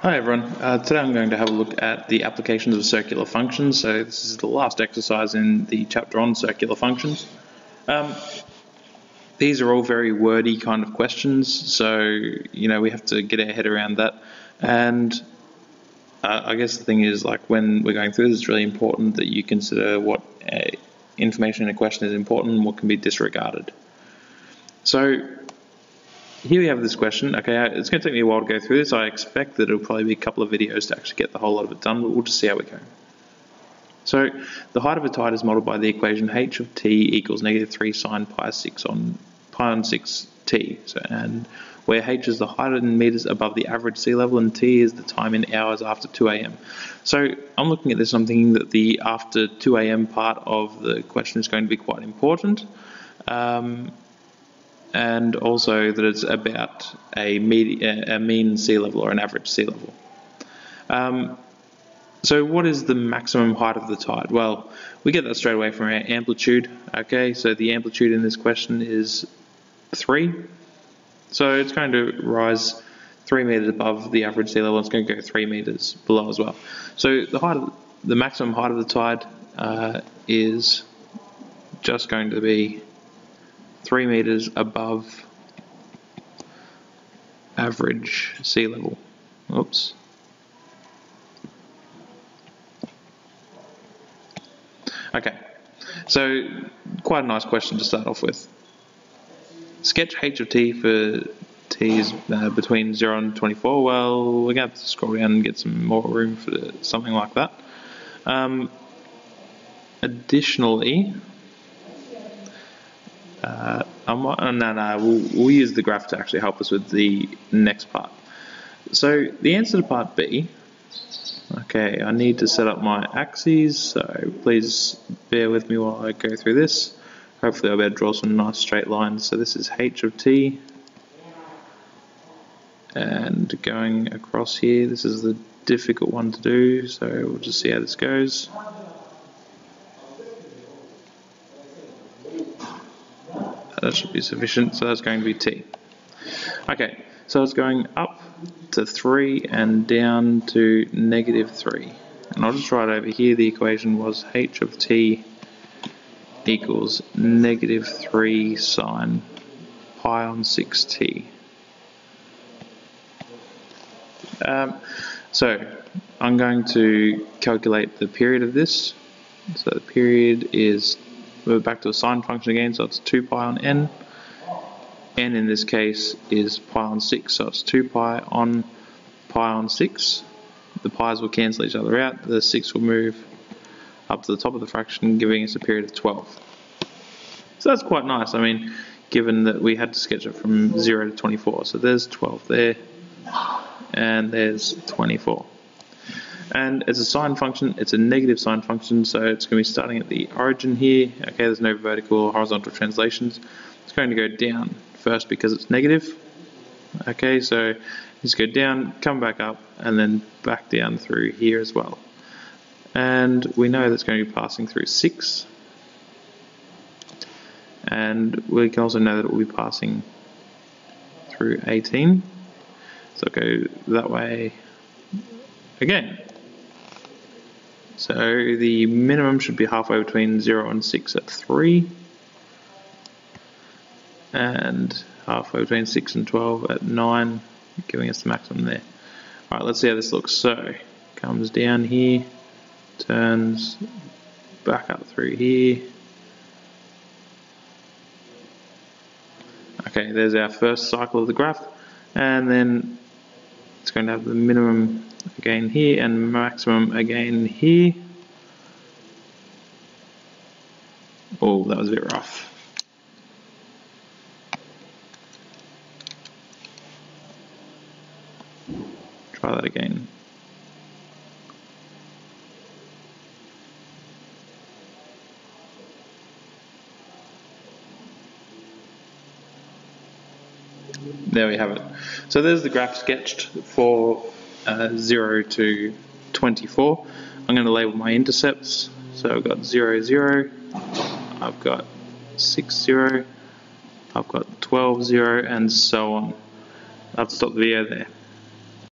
Hi everyone, today I'm going to have a look at the applications of circular functions. So this is the last exercise in the chapter on circular functions. These are all very wordy kind of questions, so we have to get our head around that. And I guess the thing is, like, when we're going through this, it's really important that you consider what information in a question is important and what can be disregarded. So here we have this question. Okay, it's going to take me a while to go through this. I expect that it'll probably be a couple of videos to actually get the whole lot of it done, but we'll just see how we go. So the height of a tide is modeled by the equation h of t equals -3 sine pi 6 on pi on 6t. And where h is the height in meters above the average sea level and t is the time in hours after 2 a.m. So I'm looking at this and I'm thinking that the after 2 a.m. part of the question is going to be quite important. And also that it's about a mean sea level or an average sea level. So what is the maximum height of the tide? Well, we get that straight away from our amplitude. Okay, so the amplitude in this question is 3. So it's going to rise 3 meters above the average sea level. It's going to go 3 meters below as well. So the maximum height of the tide is just going to be 3 meters above average sea level. Oops. Okay, so quite a nice question to start off with. Sketch h of t for t's between 0 and 24. Well, we're going to have to scroll down and get some more room for something like that. Additionally, we'll use the graph to actually help us with the next part. So the answer to part B, okay, I need to set up my axes, so please bear with me while I go through this. Hopefully I'll be able to draw some nice straight lines. So this is h of t, and going across here, this is the difficult one to do, so we'll just see how this goes. That should be sufficient, so that's going to be t. Okay, so it's going up to 3 and down to -3. And I'll just write over here, the equation was h of t equals -3 sine pi on 6t. So I'm going to calculate the period of this. So the period is, we're back to a sine function again, so it's 2 pi on n. N in this case is pi on 6, so it's 2 pi on 6. The pi's will cancel each other out, the 6 will move up to the top of the fraction, giving us a period of 12. So that's quite nice, I mean, given that we had to sketch it from 0 to 24. So there's 12 there, and there's 24. And it's a sine function, it's a negative sine function, so it's going to be starting at the origin here. Okay, there's no vertical or horizontal translations. It's going to go down first because it's negative. Okay, so just go down, come back up, and then back down through here as well. And we know that's going to be passing through 6. And we can also know that it will be passing through 18. So go that way again. So the minimum should be halfway between 0 and 6 at 3. And halfway between 6 and 12 at 9, giving us the maximum there. Alright, let's see how this looks. So, comes down here, turns back up through here. Okay, there's our first cycle of the graph. And then it's going to have the minimum again here and maximum again here. Oh, that was a bit rough. Try that again. There we have it. So there's the graph sketched for 0 to 24. I'm going to label my intercepts. So I've got 0, 0, I've got 6, 0, I've got 12, 0, and so on. I'll stop the video there.